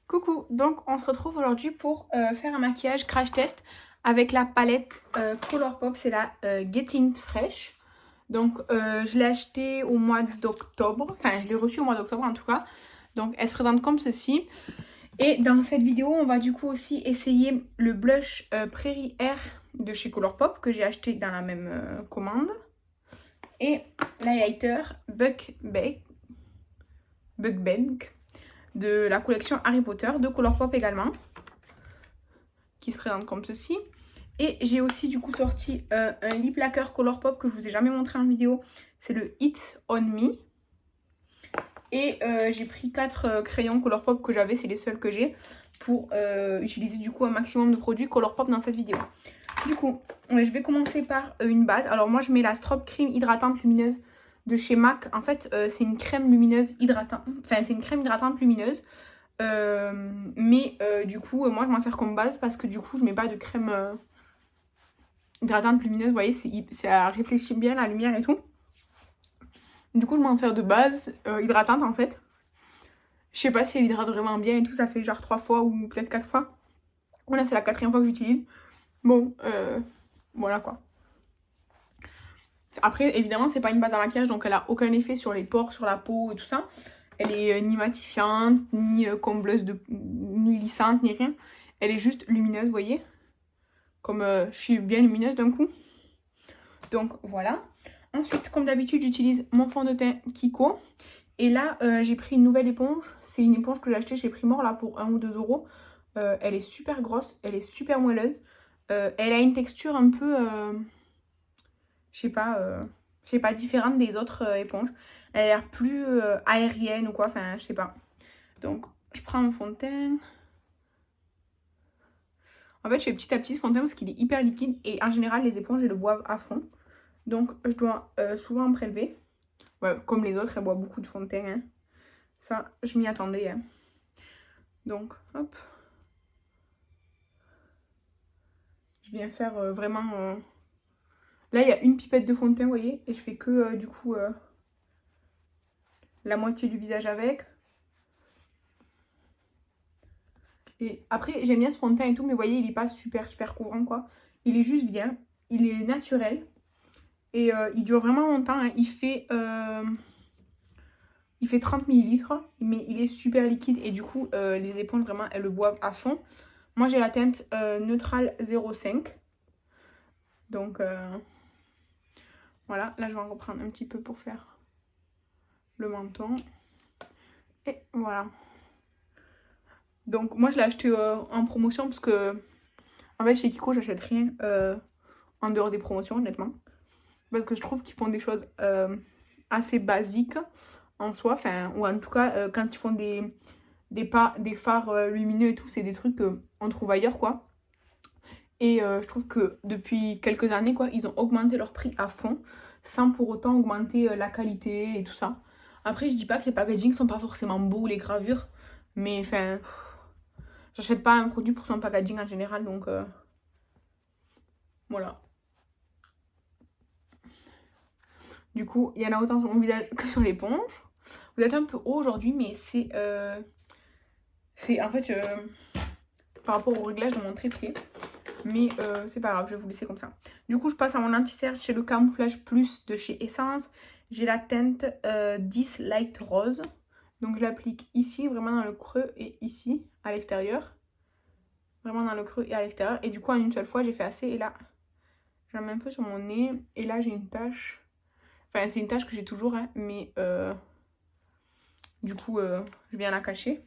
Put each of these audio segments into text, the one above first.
Coucou, donc on se retrouve aujourd'hui pour faire un maquillage crash test avec la palette Colourpop, c'est la Getting Fresh. Donc je l'ai acheté au mois d'octobre, enfin je l'ai reçu au mois d'octobre en tout cas. Donc elle se présente comme ceci. Et dans cette vidéo on va du coup aussi essayer le blush Prairie Air de chez Colourpop que j'ai acheté dans la même commande. Et l'highlighter Buck Bank de la collection Harry Potter de Colourpop également, qui se présente comme ceci. Et j'ai aussi du coup sorti un lip lacquer Colourpop que je vous ai jamais montré en vidéo, c'est le It's On Me. Et j'ai pris 4 crayons Colourpop que j'avais, c'est les seuls que j'ai, pour utiliser du coup un maximum de produits Colourpop dans cette vidéo. Du coup, je vais commencer par une base. Alors moi je mets la Strobe Cream hydratante lumineuse de chez MAC. En fait c'est une crème lumineuse hydratante, enfin c'est une crème hydratante lumineuse. Du coup moi je m'en sers comme base parce que du coup je mets pas de crème hydratante lumineuse. Vous voyez, ça réfléchit bien la lumière et tout. Du coup je m'en sers de base hydratante en fait. Je sais pas si elle hydrate vraiment bien et tout, ça fait genre 3 fois ou peut-être 4 fois. Voilà, c'est la 4e fois que j'utilise. Bon, voilà quoi. Après, évidemment, c'est pas une base à maquillage, donc elle a aucun effet sur les pores, sur la peau et tout ça. Elle est ni matifiante, ni combleuse, ni lissante, ni rien. Elle est juste lumineuse, vous voyez. Comme je suis bien lumineuse d'un coup. Donc voilà. Ensuite, comme d'habitude, j'utilise mon fond de teint Kiko. Et là, j'ai pris une nouvelle éponge. C'est une éponge que j'ai achetée chez Primor là pour 1 ou 2 euros. Elle est super grosse, elle est super moelleuse. Elle a une texture un peu, je sais pas, différente des autres éponges. Elle a l'air plus aérienne ou quoi, enfin je sais pas. Donc je prends mon fond de teint. En fait je fais petit à petit ce fond de teint parce qu'il est hyper liquide et en général les éponges elles le boivent à fond. Donc je dois souvent en prélever. Ouais, comme les autres, elles boivent beaucoup de fond de teint. Hein. Ça, je m'y attendais. Hein. Donc, hop. Je viens faire vraiment... Là, il y a une pipette de fond de teint, vous voyez. Et je fais que, du coup, la moitié du visage avec. Et après, j'aime bien ce fond de teint et tout, mais vous voyez, il n'est pas super couvrant, quoi. Il est juste bien. Il est naturel. Et il dure vraiment longtemps. Hein. Il fait 30 ml, mais il est super liquide. Et du coup, les éponges, vraiment, elles le boivent à fond. Moi, j'ai la teinte Neutral 05. Donc, voilà. Là, je vais en reprendre un petit peu pour faire le menton. Et voilà. Donc, moi, je l'ai acheté en promotion parce que, en fait, chez Kiko, j'achète rien en dehors des promotions, honnêtement. Parce que je trouve qu'ils font des choses assez basiques en soi. Enfin, ou en tout cas, quand ils font des fards lumineux et tout, c'est des trucs qu'on trouve ailleurs, quoi. Et je trouve que depuis quelques années, quoi, ils ont augmenté leur prix à fond, sans pour autant augmenter la qualité et tout ça. Après, je dis pas que les packagings sont pas forcément beaux, les gravures, mais enfin, j'achète pas un produit pour son packaging en général, donc voilà. Du coup, il y en a autant sur mon visage que sur l'éponge. Vous êtes un peu haut aujourd'hui, mais c'est en fait par rapport au réglage de mon trépied. Mais c'est pas grave, je vais vous laisser comme ça. Du coup, je passe à mon anti-cerne chez le Camouflage Plus de chez Essence. J'ai la teinte 10 Light Rose. Donc je l'applique ici, vraiment dans le creux, et ici, à l'extérieur. Vraiment dans le creux et à l'extérieur. Et du coup, en une seule fois, j'ai fait assez. Et là, j'en mets un peu sur mon nez. Et là, j'ai une tache. Enfin, c'est une tache que j'ai toujours, hein, mais du coup, je viens la cacher.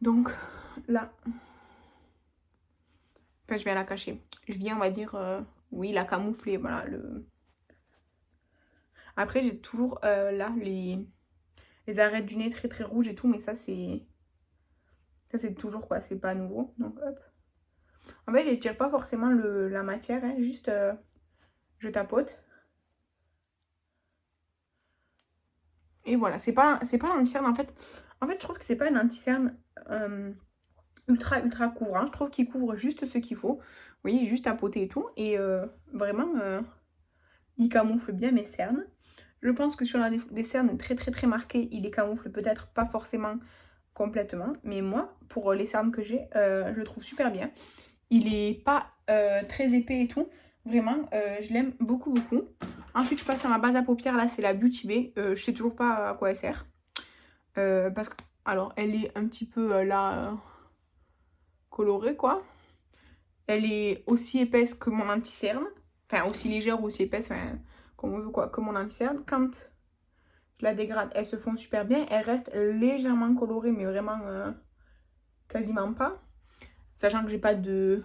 Donc, là... Enfin, je viens la cacher. Je viens, on va dire, oui, la camoufler, voilà. Après, j'ai toujours, là, les arêtes du nez très rouges et tout, mais ça, c'est... Ça, c'est toujours, quoi, c'est pas nouveau. Donc, hop. En fait, je tire pas forcément la matière, hein, juste, je tapote. Et voilà, c'est pas l'anti-cerne, en fait. En fait, je trouve que c'est pas un anti-cerne ultra couvrant. Je trouve qu'il couvre juste ce qu'il faut. Vous voyez, juste tapoter et tout. Et vraiment, il camoufle bien mes cernes. Je pense que sur des cernes très marquées, il les camoufle peut-être pas forcément complètement. Mais moi, pour les cernes que j'ai, je le trouve super bien. Il est pas très épais et tout. Vraiment, je l'aime beaucoup, beaucoup. Ensuite, je passe à ma base à paupières. Là, c'est la Beauty Bay. Je sais toujours pas à quoi elle sert. Parce que, alors, elle est un petit peu là, colorée, quoi. Elle est aussi épaisse que mon anti-cerne. Enfin, aussi légère ou aussi épaisse, enfin, comme on veut, quoi, que mon anti-cerne. Quand je la dégrade, elles se font super bien. Elles restent légèrement colorées, mais vraiment quasiment pas. Sachant que j'ai pas de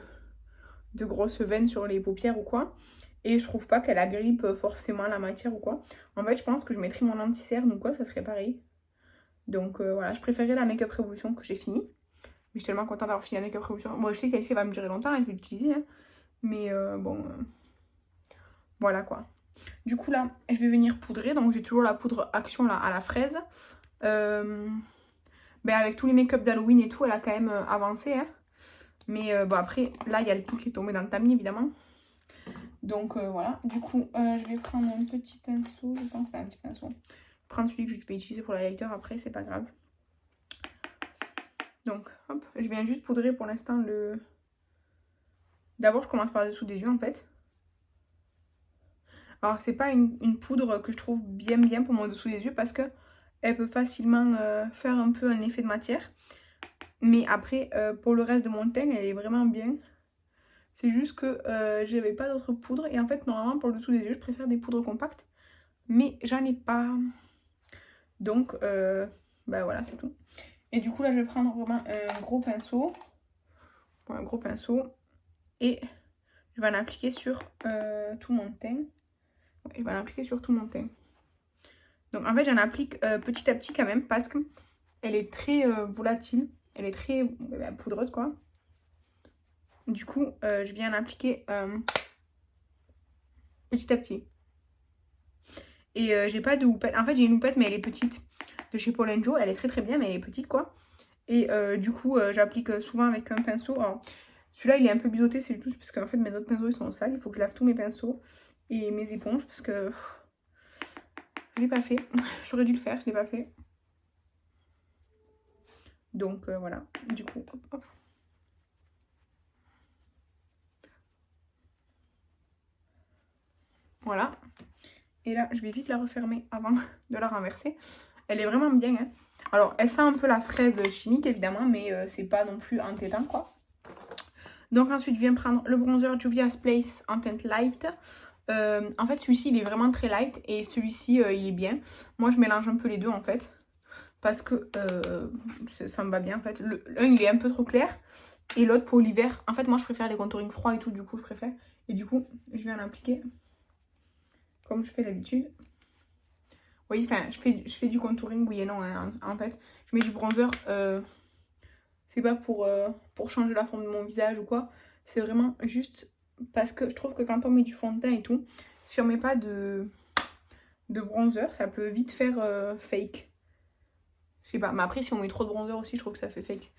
grosses veines sur les paupières ou quoi. Et je trouve pas qu'elle agrippe forcément la matière ou quoi. En fait, je pense que je mettrais mon anti-cerne ou quoi, ça serait pareil. Donc voilà, je préférais la Make Up Revolution que j'ai fini. Mais je suis tellement contente d'avoir fini la Make Up Revolution. Bon, je sais qu'elle va me durer longtemps, je vais l'utiliser. Hein. Mais bon, voilà quoi. Du coup là, je vais venir poudrer. Donc j'ai toujours la poudre Action là à la fraise. Ben, avec tous les make-up d'Halloween et tout, elle a quand même avancé. Hein. Mais bon après, là il y a le tout qui est tombé dans le tamis évidemment. Donc voilà, du coup je vais prendre un petit pinceau, je pense, enfin un petit pinceau. Prendre celui que je vais utiliser pour l'highlighter après, c'est pas grave. Donc hop, je viens juste poudrer pour l'instant le... D'abord je commence par le dessous des yeux en fait. Alors c'est pas une poudre que je trouve bien pour mon dessous des yeux parce que elle peut facilement faire un peu un effet de matière. Mais après pour le reste de mon teint elle est vraiment bien. C'est juste que j'avais pas d'autres poudres et en fait normalement pour le dessous des yeux je préfère des poudres compactes. Mais j'en ai pas. Donc bah voilà c'est tout. Et du coup là je vais prendre vraiment un gros pinceau. Bon, un gros pinceau. Et je vais en appliquer sur tout mon teint. Je vais en appliquer sur tout mon teint. Donc en fait j'en applique petit à petit quand même parce que elle est très volatile. Elle est très poudreuse quoi. Du coup je viens en appliquer petit à petit. Et j'ai pas de houppette. En fait j'ai une houppette mais elle est petite. De chez Paul & Joe. Elle est très bien mais elle est petite quoi. Et du coup j'applique souvent avec un pinceau. Alors celui-là il est un peu biseauté c'est tout parce qu'en fait mes autres pinceaux ils sont sales. Il faut que je lave tous mes pinceaux et mes éponges parce que je l'ai pas fait. J'aurais dû le faire, je l'ai pas fait. Donc voilà, du coup, hop. Voilà. Et là, je vais vite la refermer avant de la renverser. Elle est vraiment bien. Hein. Alors, elle sent un peu la fraise chimique, évidemment, mais c'est pas non plus entêtant, quoi. Donc ensuite, je viens prendre le bronzer Juvia's Place en teinte light. En fait, celui-ci, il est vraiment très light et celui-ci, il est bien. Moi, je mélange un peu les deux, en fait. Parce que ça me va bien, en fait. L'un, il est un peu trop clair. Et l'autre, pour l'hiver, en fait, moi, je préfère les contouring froids et tout. Du coup, je préfère. Et du coup, je vais en appliquer comme je fais d'habitude. Oui, enfin, je fais du contouring, oui et non, hein, en fait. Je mets du bronzer. C'est pas pour changer la forme de mon visage ou quoi. C'est vraiment juste parce que je trouve que quand on met du fond de teint et tout, si on met pas de bronzer, ça peut vite faire fake. Je sais pas, mais après si on met trop de bronzer aussi, je trouve que ça fait fake.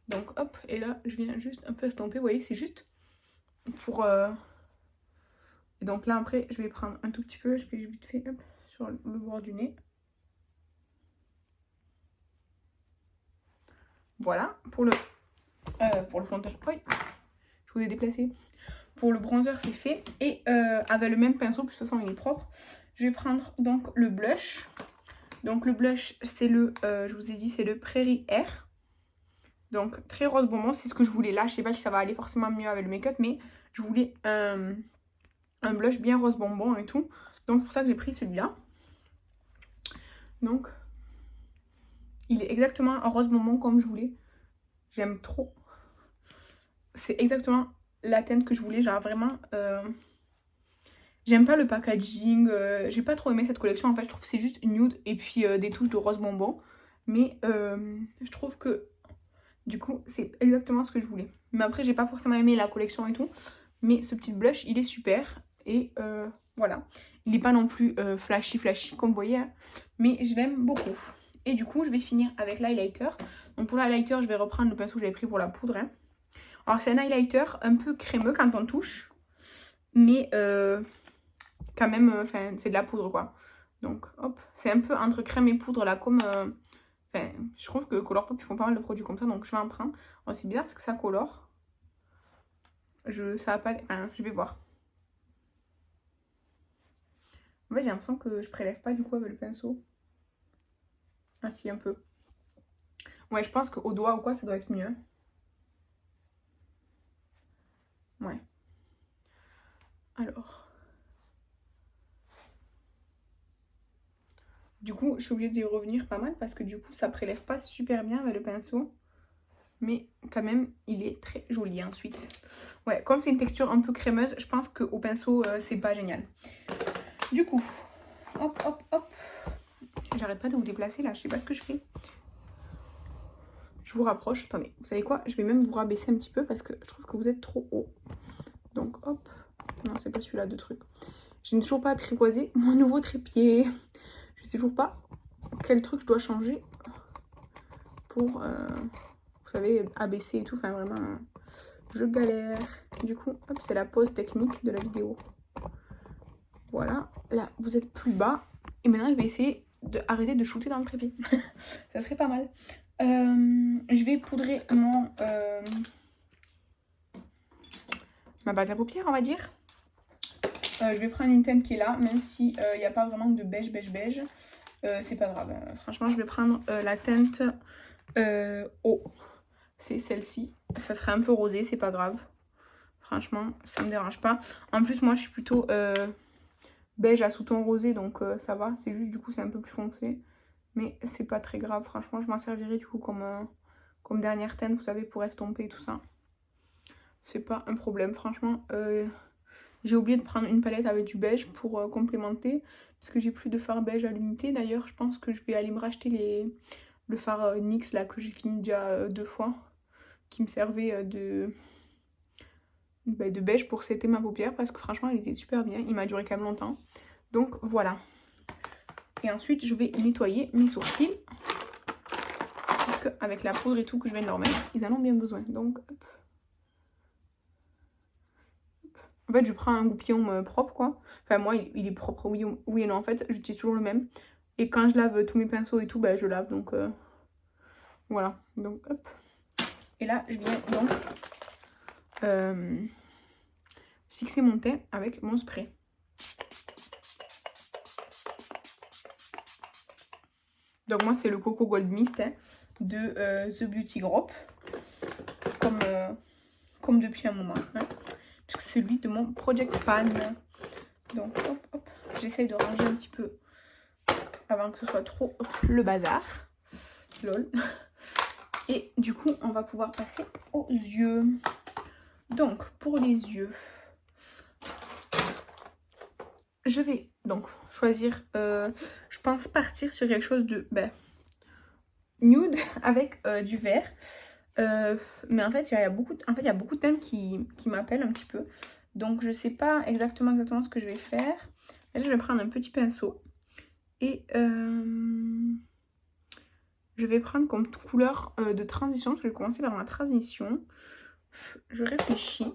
Donc hop, et là je viens juste un peu estomper, vous voyez, c'est juste pour... Et donc là après, je vais prendre un tout petit peu, je fais vite fait hop, sur le bord du nez. Voilà, pour le fond de teint. Oui, je vous ai déplacé. Pour le bronzer, c'est fait. Et avec le même pinceau, puisque de toute façon il est propre, je vais prendre donc le blush. Donc le blush, c'est le, je vous ai dit, c'est le Prairie Air. Donc très rose bonbon, c'est ce que je voulais là. Je sais pas si ça va aller forcément mieux avec le make-up, mais je voulais un blush bien rose bonbon et tout. Donc c'est pour ça que j'ai pris celui-là. Donc il est exactement un rose bonbon comme je voulais. J'aime trop. C'est exactement la teinte que je voulais, genre vraiment... J'aime pas le packaging, j'ai pas trop aimé cette collection, en fait je trouve que c'est juste nude et puis des touches de rose bonbon. Mais je trouve que du coup c'est exactement ce que je voulais. Mais après j'ai pas forcément aimé la collection et tout, mais ce petit blush il est super et voilà. Il est pas non plus flashy comme vous voyez, hein, mais je l'aime beaucoup. Et du coup je vais finir avec l'highlighter. Donc pour l'highlighter je vais reprendre le pinceau que j'avais pris pour la poudre. Hein. Alors c'est un highlighter un peu crémeux quand on touche, mais... quand même, c'est de la poudre quoi. Donc hop, c'est un peu entre crème et poudre là, comme Enfin, je trouve que Colourpop, ils font pas mal de produits comme ça, donc je vais en prendre. Oh, c'est bizarre parce que ça colore. Ça va pas... Enfin, je vais voir. En fait, j'ai l'impression que je prélève pas du coup avec le pinceau. Ah si, un peu. Ouais, je pense qu'au doigt ou quoi, ça doit être mieux. Ouais. Alors. Du coup, je suis obligée d'y revenir pas mal parce que du coup, ça prélève pas super bien avec le pinceau. Mais quand même, il est très joli ensuite. Ouais, comme c'est une texture un peu crémeuse, je pense qu'au pinceau, c'est pas génial. Du coup, hop, hop, hop. J'arrête pas de vous déplacer là, je sais pas ce que je fais. Je vous rapproche. Attendez, vous savez quoi? Je vais même vous rabaisser un petit peu parce que je trouve que vous êtes trop haut. Donc hop. Non, c'est pas celui-là de truc. Je n'ai toujours pas apprivoisé mon nouveau trépied. Je sais toujours pas quel truc je dois changer pour, vous savez, abaisser et tout. Enfin, vraiment, je galère. Du coup, hop, c'est la pause technique de la vidéo. Voilà. Là, vous êtes plus bas. Et maintenant, je vais essayer d'arrêter de shooter dans le trépied. Ça serait pas mal. Je vais poudrer ma base à paupières, on va dire. Je vais prendre une teinte qui est là, même si il n'y a pas vraiment de beige. C'est pas grave. Franchement, je vais prendre la teinte eau. C'est celle-ci. Ça serait un peu rosé, c'est pas grave. Franchement, ça me dérange pas. En plus, moi, je suis plutôt beige à sous-ton rosé, donc ça va. C'est juste, du coup, c'est un peu plus foncé. Mais c'est pas très grave. Franchement, je m'en servirai du coup comme dernière teinte, vous savez, pour estomper tout ça. C'est pas un problème, franchement. J'ai oublié de prendre une palette avec du beige pour complémenter. Parce que j'ai plus de fard beige à l'unité. D'ailleurs, je pense que je vais aller me racheter le fard NYX là que j'ai fini déjà 2 fois. Qui me servait de beige pour setter ma paupière. Parce que franchement, il était super bien. Il m'a duré quand même longtemps. Donc voilà. Et ensuite, je vais nettoyer mes sourcils. Parce qu'avec la poudre et tout que je viens de leur mettre, ils en ont bien besoin. Donc, hop. En fait, je prends un goupillon propre, quoi. Enfin, moi, il est propre, oui et non. En fait, j'utilise toujours le même. Et quand je lave tous mes pinceaux et tout, bah, je lave. Donc, voilà. Donc, hop. Et là, je viens donc fixer mon teint avec mon spray. Donc, moi, c'est le Coco Gold Mist hein, de The Beauty Group. Comme depuis un moment. Hein. Celui de mon Project Pan. Donc hop hop, j'essaye de ranger un petit peu avant que ce soit trop le bazar. Lol. Et du coup, on va pouvoir passer aux yeux. Donc pour les yeux, je vais donc choisir, je pense partir sur quelque chose de nude avec du vert. Mais en fait, il y a beaucoup de teintes qui m'appellent un petit peu. Donc, je sais pas exactement ce que je vais faire. Là, je vais prendre un petit pinceau. Et je vais prendre comme couleur de transition. Parce que je vais commencer par ma transition. Je réfléchis.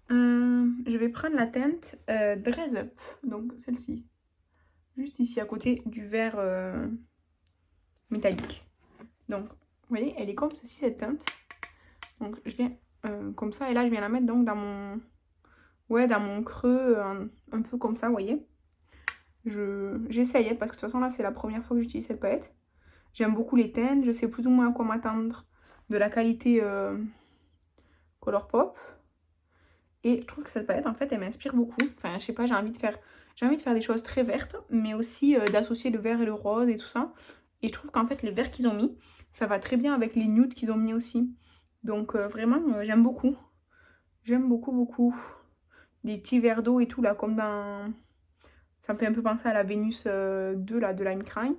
Je vais prendre la teinte Dress Up. Donc, celle-ci. Juste ici, à côté du vert métallique. Donc, vous voyez, elle est comme ceci, cette teinte. Donc, je viens comme ça. Et là, je viens la mettre donc dans mon... Ouais, dans mon creux, un peu comme ça, vous voyez. J'essaye, parce que de toute façon, là, c'est la première fois que j'utilise cette palette. J'aime beaucoup les teintes. Je sais plus ou moins à quoi m'attendre de la qualité Colourpop. Et je trouve que cette palette, en fait, elle m'inspire beaucoup. Enfin, je sais pas, j'ai envie de faire des choses très vertes, mais aussi d'associer le vert et le rose et tout ça. Et je trouve qu'en fait, les verts qu'ils ont mis, ça va très bien avec les nudes qu'ils ont mis aussi. Donc, vraiment, j'aime beaucoup. J'aime beaucoup, beaucoup. Des petits verres d'eau et tout, là, comme dans... Ça me fait un peu penser à la Vénus 2, là, de Lime Crime.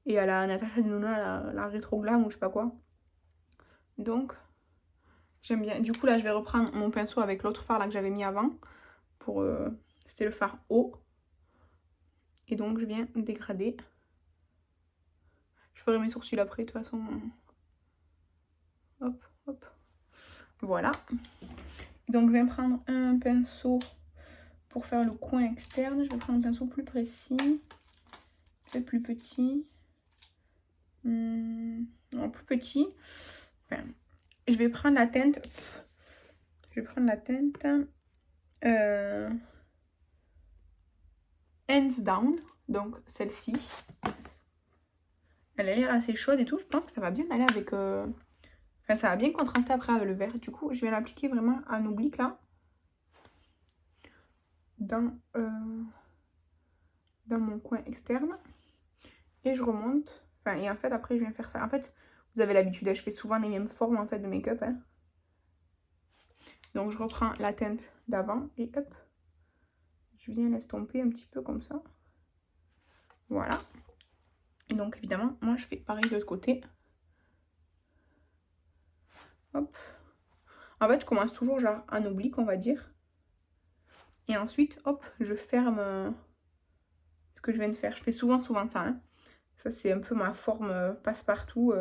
Et à la Natasha Denona, la Retro Glam ou je sais pas quoi. Donc, j'aime bien. Du coup, là, je vais reprendre mon pinceau avec l'autre fard, là, que j'avais mis avant. C'était le fard haut. Et donc, je viens dégrader. Je ferai mes sourcils après, de toute façon. Hop, hop. Voilà. Donc, je vais prendre un pinceau pour faire le coin externe. Je vais prendre un pinceau plus précis. Peut-être plus petit. en plus petit. Enfin, je vais prendre la teinte. Je vais prendre la teinte Hands Down. Donc celle-ci. Elle a l'air assez chaude et tout. Je pense que ça va bien aller avec... Enfin, ça va bien contraster après avec le vert. Du coup, je vais l'appliquer vraiment en oblique là. Dans mon coin externe. Et je remonte. Enfin, et en fait, après, je viens faire ça. En fait, vous avez l'habitude, je fais souvent les mêmes formes en fait de make-up. Hein. Donc, je reprends la teinte d'avant et hop. Je viens l'estomper un petit peu comme ça. Voilà. Et donc, évidemment, moi, je fais pareil de l'autre côté. Hop. En fait, je commence toujours genre en oblique, on va dire. Et ensuite, hop, je ferme ce que je viens de faire. Je fais souvent ça. Hein. Ça, c'est un peu ma forme passe-partout.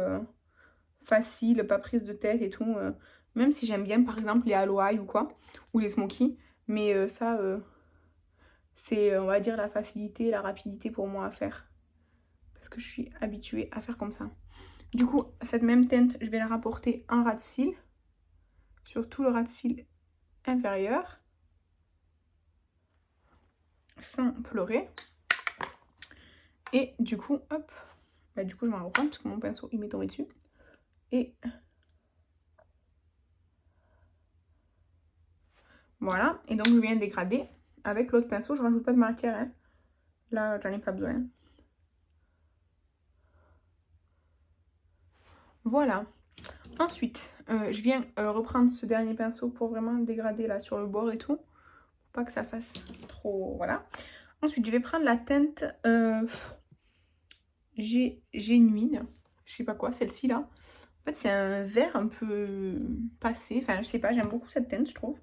Facile, pas prise de tête et tout. Même si j'aime bien, par exemple, les Aloe Eye ou quoi. Ou les Smoky. Mais ça, c'est, on va dire, la facilité, la rapidité pour moi à faire. Parce que je suis habituée à faire comme ça. Du coup, cette même teinte, je vais la rapporter en ras de cils. Sur tout le ras de cils inférieur. Sans pleurer. Et du coup, hop. Bah, du coup, je vais en reprendre parce que mon pinceau, il m'est tombé dessus. Et voilà. Et donc, je viens dégrader. Avec l'autre pinceau, je rajoute pas de matière. Hein. Là, j'en ai pas besoin. Voilà. Ensuite, je viens reprendre ce dernier pinceau pour vraiment dégrader là sur le bord et tout. Pour pas que ça fasse trop... Voilà. Ensuite, je vais prendre la teinte Génuine. Je sais pas quoi, celle-ci là. En fait, c'est un vert un peu passé. Enfin, je sais pas, j'aime beaucoup cette teinte, je trouve.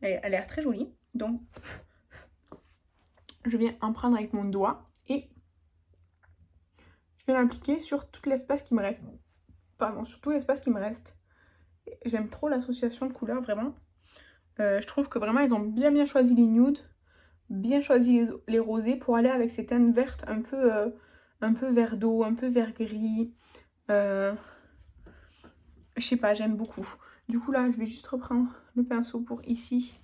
Elle a l'air très jolie. Donc, je viens en prendre avec mon doigt et je viens l'appliquer sur tout l'espace qui me reste. Pardon, sur tout l'espace qui me reste. J'aime trop l'association de couleurs, vraiment. Je trouve que vraiment, ils ont bien choisi les nudes, bien choisi les rosés pour aller avec ces teintes vertes un peu vert d'eau, un peu vert gris. Je sais pas, j'aime beaucoup. Du coup, là, je vais juste reprendre le pinceau pour ici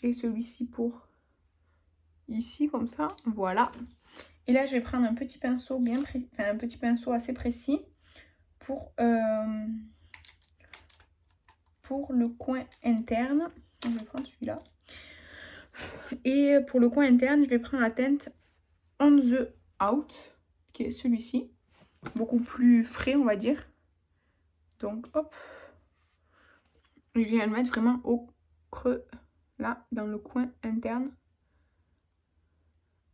et celui-ci pour ici, comme ça. Voilà. Et là, je vais prendre un petit pinceau un petit pinceau assez précis pour le coin interne. Je vais prendre celui-là. Et pour le coin interne, je vais prendre la teinte On the Out, qui est celui-ci. Beaucoup plus frais, on va dire. Donc, hop. Je viens le mettre vraiment au creux, là, dans le coin interne.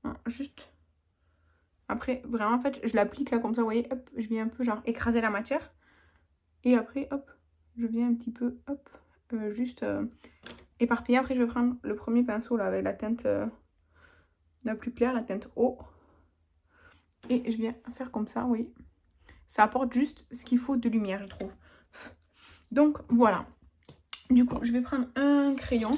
Non, juste. Après, vraiment, en fait, je l'applique là, comme ça, vous voyez, hop, je viens un peu, genre, écraser la matière. Et après, hop, je viens un petit peu, hop, juste éparpiller. Après, je vais prendre le premier pinceau, là, avec la teinte la plus claire, la teinte eau. Et je viens faire comme ça, oui. Ça apporte juste ce qu'il faut de lumière, je trouve. Donc, voilà. Du coup, je vais prendre un crayon.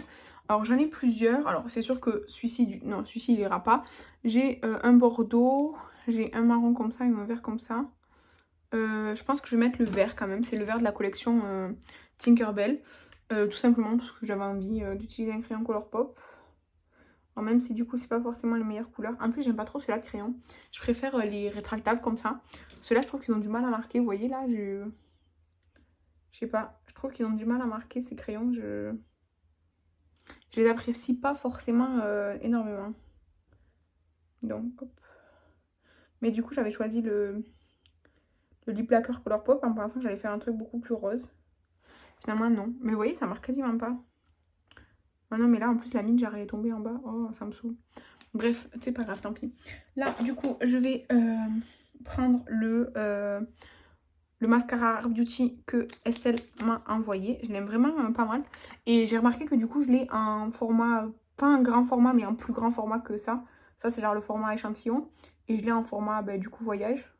Alors, j'en ai plusieurs. Alors, c'est sûr que celui-ci, non, celui-ci, il ira pas. J'ai un bordeaux, j'ai un marron comme ça et un vert comme ça. Je pense que je vais mettre le vert quand même. C'est le vert de la collection Tinkerbell. Tout simplement parce que j'avais envie d'utiliser un crayon Colourpop. Alors, même si du coup, c'est pas forcément les meilleures couleurs. En plus, j'aime pas trop celui-là de crayon. Je préfère les rétractables comme ça. Ceux-là, je trouve qu'ils ont du mal à marquer. Vous voyez là, je sais pas. Je trouve qu'ils ont du mal à marquer ces crayons. Je les apprécie pas forcément énormément. Donc, hop. Mais du coup, j'avais choisi le lip lacquer Colourpop en pensant que j'allais faire un truc beaucoup plus rose. Finalement, non. Mais vous voyez, ça marque quasiment pas. Ah non, mais là, en plus, la mine, genre, elle est tombée en bas. Oh, ça me saoule. Bref, c'est pas grave, tant pis. Là, du coup, je vais prendre le mascara Art Beauty que Estelle m'a envoyé. Je l'aime vraiment pas mal. Et j'ai remarqué que du coup, je l'ai en format, pas un grand format, mais un plus grand format que ça. Ça, c'est genre le format échantillon. Et je l'ai en format, bah, du coup, voyage.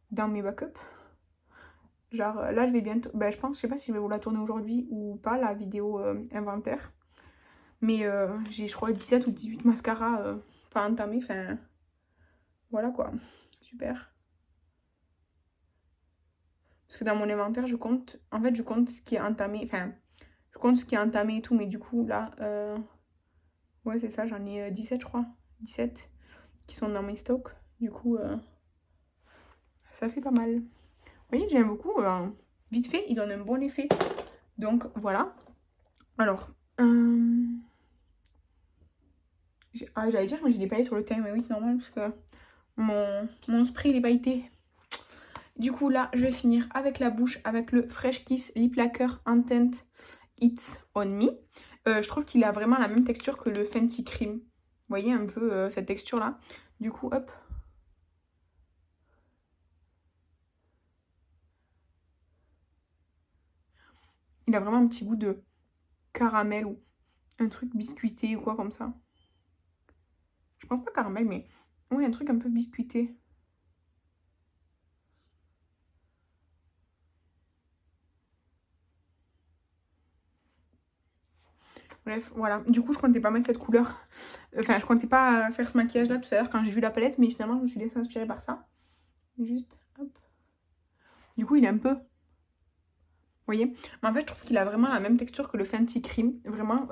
Dans mes backups. Genre, là, je vais bientôt... Bah, je pense, je sais pas si je vais vous la tourner aujourd'hui ou pas, la vidéo inventaire. Mais j'ai, je crois, 17 ou 18 mascaras pas entamés. Enfin, voilà quoi. Super. Parce que dans mon inventaire, je compte ce qui est entamé. Enfin, je compte ce qui est entamé et tout. Mais du coup, là, ouais, c'est ça. J'en ai 17, je crois. 17 qui sont dans mes stocks. Du coup, ça fait pas mal. Vous voyez, j'aime beaucoup. Vite fait, il donne un bon effet. Donc, voilà. Alors, j'allais dire, mais j'ai des paillettes sur le teint. Mais oui, c'est normal parce que mon spray, il est pailleté. Du coup, là, je vais finir avec la bouche, avec le Fresh Kiss Lip Lacquer Intense It's On Me. Je trouve qu'il a vraiment la même texture que le Fenty Cream. Vous voyez un peu cette texture-là. Du coup, hop. Il a vraiment un petit goût de caramel ou un truc biscuité ou quoi comme ça. Je pense pas caramel, mais oui, un truc un peu biscuité. Bref, voilà. Du coup, je comptais pas mettre cette couleur. Enfin, je comptais pas faire ce maquillage-là tout à l'heure quand j'ai vu la palette, mais finalement, je me suis laissée inspirer par ça. Juste, hop. Du coup, il est un peu... Vous voyez? Mais en fait, je trouve qu'il a vraiment la même texture que le Fenty Cream. Vraiment,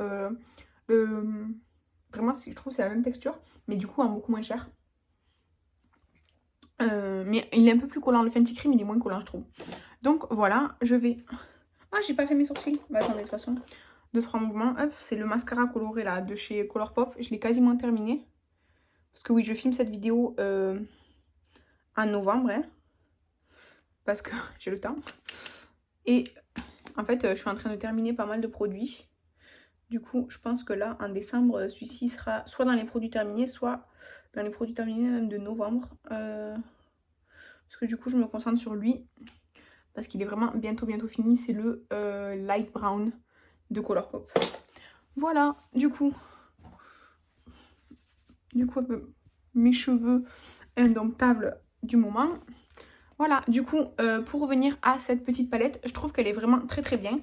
vraiment, je trouve que c'est la même texture, mais du coup, en beaucoup moins cher. Mais il est un peu plus collant. Le Fenty Cream, il est moins collant, je trouve. Donc, voilà, je vais... Ah, j'ai pas fait mes sourcils. Bah, attendez, de toute façon, 2-3 mouvements. Hop, c'est le mascara coloré, là, de chez Colourpop. Je l'ai quasiment terminé. Parce que oui, je filme cette vidéo en novembre, hein, parce que j'ai le temps. Et en fait, je suis en train de terminer pas mal de produits. Du coup, je pense que là, en décembre, celui-ci sera soit dans les produits terminés, soit dans les produits terminés même de novembre. Parce que du coup, je me concentre sur lui. Parce qu'il est vraiment bientôt fini. C'est le Light Brown de Colourpop. Voilà, du coup, mes cheveux indomptables du moment. Voilà, du coup, pour revenir à cette petite palette, je trouve qu'elle est vraiment très bien.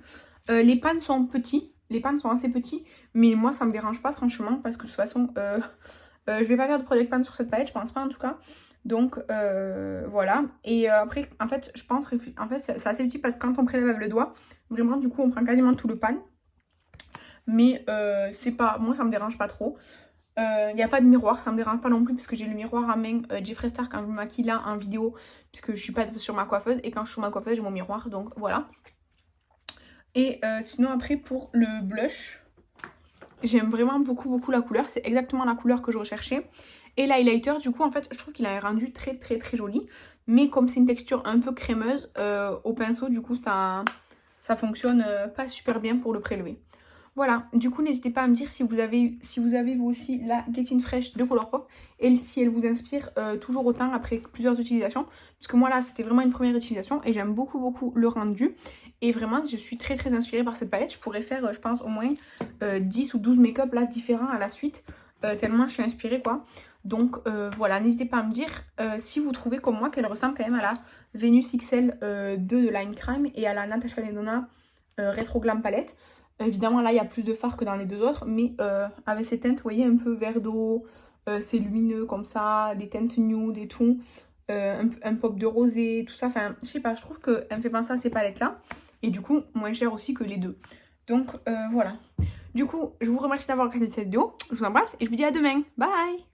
Les pans sont petits, les pans sont assez petits, mais moi ça me dérange pas franchement, parce que de toute façon, je vais pas faire de product pan sur cette palette, je pense pas en tout cas. Donc voilà, et après, en fait, je pense, en fait, c'est assez utile parce que quand on prélève avec le doigt, vraiment, du coup, on prend quasiment tout le pan. Mais c'est pas, moi ça me dérange pas trop. Il n'y a pas de miroir, ça me dérange pas non plus parce que j'ai le miroir à main Jeffree Star quand je me maquille là en vidéo, puisque je suis pas sur ma coiffeuse, et quand je suis sur ma coiffeuse j'ai mon miroir, donc voilà. Et sinon après pour le blush, j'aime vraiment beaucoup la couleur, c'est exactement la couleur que je recherchais. Et l'highlighter, du coup en fait je trouve qu'il a un rendu très joli, mais comme c'est une texture un peu crémeuse au pinceau, du coup ça fonctionne pas super bien pour le prélever. Voilà, du coup n'hésitez pas à me dire si vous avez vous aussi la Get In Fresh de Colourpop et si elle vous inspire toujours autant après plusieurs utilisations. Parce que moi là c'était vraiment une première utilisation et j'aime beaucoup le rendu. Et vraiment je suis très inspirée par cette palette. Je pourrais faire je pense au moins 10 ou 12 make-up là différents à la suite. Tellement je suis inspirée quoi. Donc voilà, n'hésitez pas à me dire si vous trouvez comme moi qu'elle ressemble quand même à la Venus XL 2 de Lime Crime et à la Natasha Denona Retro Glam Palette. Évidemment, là, il y a plus de fard que dans les deux autres, mais avec ces teintes, vous voyez, un peu vert d'eau, c'est lumineux comme ça, des teintes nude et tout, un pop de rosé, tout ça. Enfin, je sais pas, je trouve qu'elle me fait penser à ces palettes-là, et du coup, moins cher aussi que les deux. Donc, voilà. Du coup, je vous remercie d'avoir regardé cette vidéo, je vous embrasse, et je vous dis à demain. Bye!